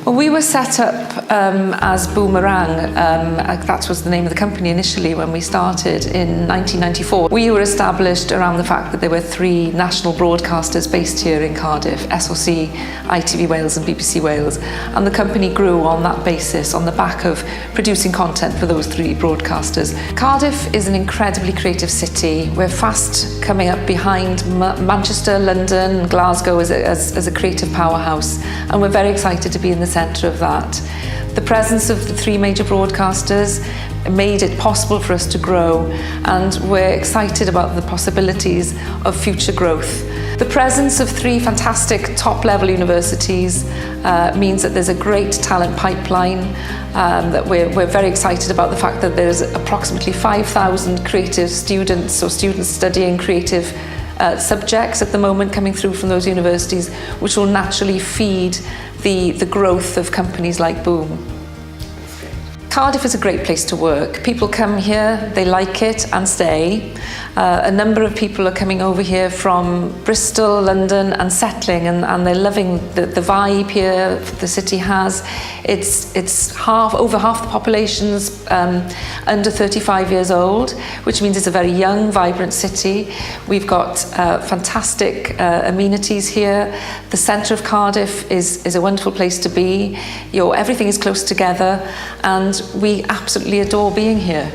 Well, we were set up as Boomerang. That was the name of the company initially when we started in 1994. We were established around the fact that there were 3 national broadcasters based here in Cardiff, SOC, ITV Wales and BBC Wales. And the company grew on that basis, on the back of producing content for those 3 broadcasters. Cardiff is an incredibly creative city. We're fast coming up behind Manchester, London, Glasgow as a creative powerhouse. And we're very excited to be in the centre of that. The presence of the 3 major broadcasters made it possible for us to grow, and we're excited about the possibilities of future growth. The presence of 3 fantastic top-level universities means that there's a great talent pipeline, that we're very excited about the fact that there's approximately 5,000 creative students or students studying creative subjects at the moment coming through from those universities, which will naturally feed the growth of companies like Boom. Cardiff is a great place to work. People come here, they like it and stay. A number of people are coming over here from Bristol, London and settling, and they're loving the vibe here the city has. It's over half the population's under 35 years old, which means it's a very young, vibrant city. We've got fantastic amenities here. The centre of Cardiff is a wonderful place to be. Everything is close together, and we absolutely adore being here.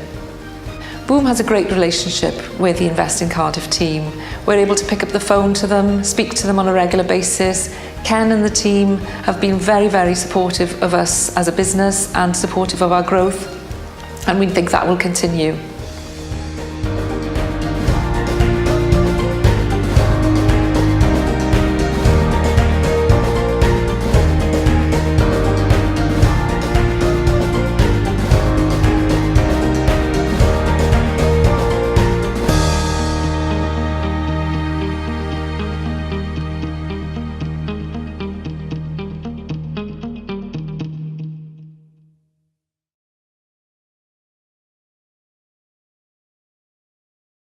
Boom has a great relationship with the Invest in Cardiff team. We're able to pick up the phone to them, speak to them on a regular basis. Ken and the team have been very, very supportive of us as a business and supportive of our growth, and we think that will continue.